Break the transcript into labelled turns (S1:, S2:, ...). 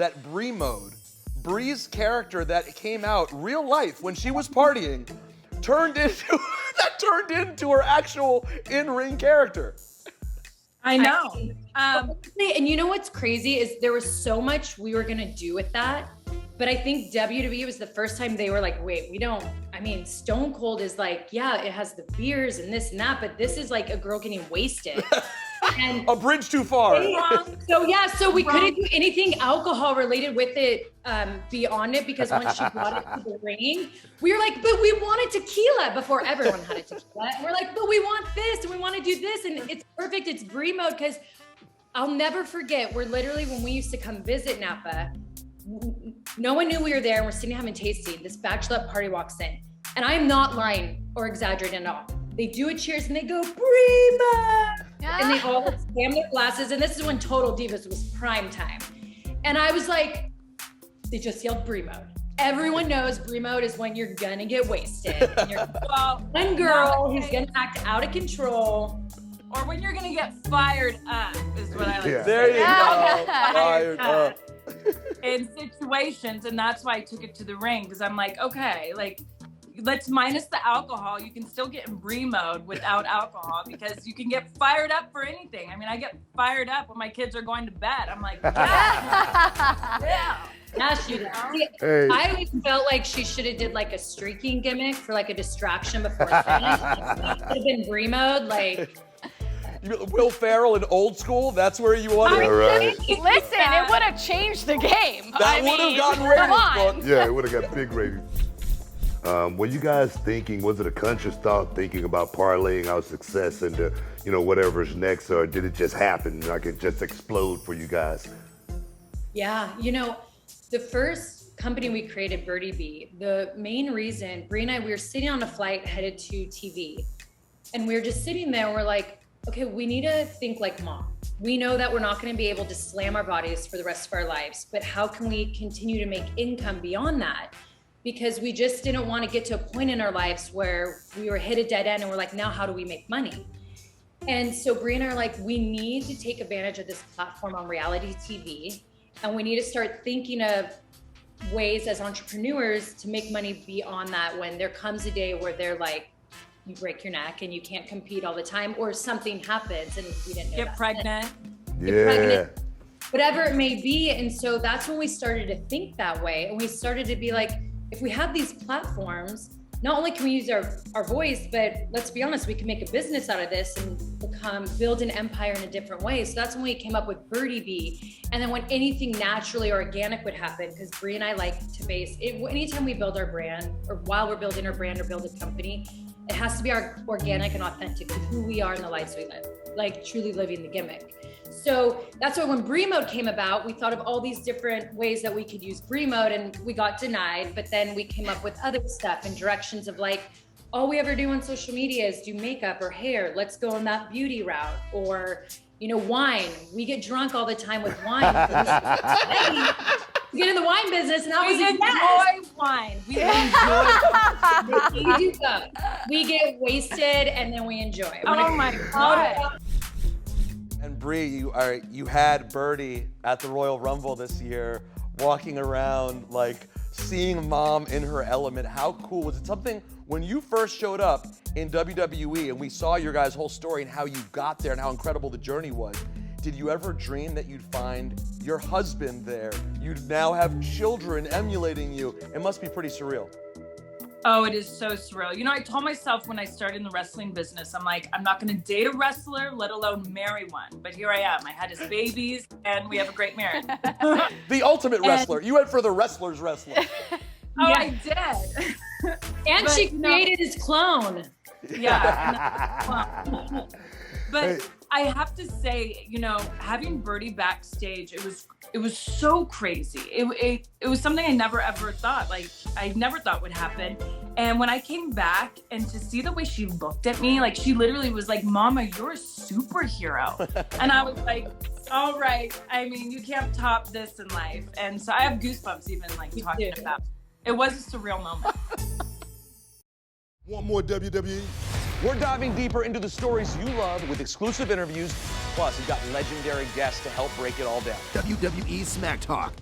S1: that Brie Mode, Brie's character that came out real life when she was partying, turned into her actual in-ring character.
S2: I know.
S3: And you know what's crazy is there was so much we were gonna do with that, but I think WWE was the first time they were like, wait, Stone Cold is like, yeah, it has the beers and this and that, but this is like a girl getting wasted. And
S1: a bridge too far.
S3: So we couldn't do anything alcohol related with it beyond it, because once she brought it to the ring, we were like, but we wanted tequila before everyone had a tequila. And we're like, but we want this and we want to do this, and it's perfect. It's Brie Mode, because I'll never forget, we're literally, when we used to come visit Napa, no one knew we were there, and we're sitting having tasting. This bachelorette party walks in, and I am not lying or exaggerating at all. They do a cheers and they go, Brie Mode! And they all slam their glasses, and this is when Total Divas was prime time. And I was like, they just yelled Brie Mode. Everyone knows Brie Mode is when you're gonna get wasted. And you're one girl who's gonna act out of control.
S2: Or when you're gonna get fired up, is what I like to say.
S1: There you go, fired up.
S2: In situations, and that's why I took it to the ring, because I'm like, okay, like, let's minus the alcohol. You can still get in Brie Mode without alcohol, because you can get fired up for anything. I mean, I get fired up when my kids are going to bed. I'm like, yeah.
S3: Yeah, she did. Hey. I always felt like she should have did like a streaking gimmick for like a distraction before finish. It should have been Brie Mode, like.
S1: Will Ferrell in Old School, that's where you want it?
S4: Right. Listen, it would have changed the game.
S1: That would have gotten ratings.
S4: Yeah, it would have got big ratings. Were you guys thinking, was it a conscious thought thinking about parlaying our success into, whatever's next, or did it just happen, like it just explode for you guys?
S3: Yeah, the first company we created, Birdie Bee, the main reason, Brie and I, we were sitting on a flight headed to TV, and we were just sitting there, we're like, okay, we need to think like mom. We know that we're not gonna be able to slam our bodies for the rest of our lives, but how can we continue to make income beyond that? Because we just didn't want to get to a point in our lives where we were hit a dead end and we're like, now how do we make money? And so Brie and I are like, we need to take advantage of this platform on reality TV, and we need to start thinking of ways as entrepreneurs to make money beyond that, when there comes a day where they're like, you break your neck and you can't compete all the time, or something happens and we didn't know
S2: Get pregnant,
S3: whatever it may be. And so that's when we started to think that way, and we started to be like, if we have these platforms, not only can we use our voice, but let's be honest, we can make a business out of this and build an empire in a different way. So that's when we came up with Birdie Bee. And then when anything naturally organic would happen, because Brie and I like to base it, anytime we build our brand, or while we're building our brand or build a company, it has to be our organic and authentic to who we are and the lives we live, like truly living the gimmick. So that's why when Brie Mode came about, we thought of all these different ways that we could use Brie Mode, and we got denied, but then we came up with other stuff and directions of like, all we ever do on social media is do makeup or hair. Let's go on that beauty route. Or, wine. We get drunk all the time with wine. We get in the wine business, and that was
S2: enjoy wine. We enjoy.
S3: We do both. We get wasted and then we enjoy.
S2: Oh my God.
S1: And Brie, you had Birdie at the Royal Rumble this year, walking around, like seeing mom in her element. How cool was it? Something when you first showed up in WWE and we saw your guys' whole story and how you got there and how incredible the journey was. Did you ever dream that you'd find your husband there? You'd now have children emulating you. It must be pretty surreal.
S2: Oh, it is so surreal. I told myself when I started in the wrestling business, I'm like, I'm not going to date a wrestler, let alone marry one. But here I am. I had his babies, and we have a great marriage.
S1: The ultimate wrestler. You went for the wrestler's wrestler.
S2: Oh, yeah. I did.
S3: And she created his clone.
S2: Yeah. But I have to say, having Birdie backstage, it was so crazy. It was something I never ever thought, I never thought would happen. And when I came back and to see the way she looked at me, like she literally was like, Mama, you're a superhero. And I was like, all right. I mean, you can't top this in life. And so I have goosebumps even talking about it. It was a surreal moment.
S4: Want more WWE?
S1: We're diving deeper into the stories you love with exclusive interviews. Plus, we've got legendary guests to help break it all down.
S5: WWE Smack Talk.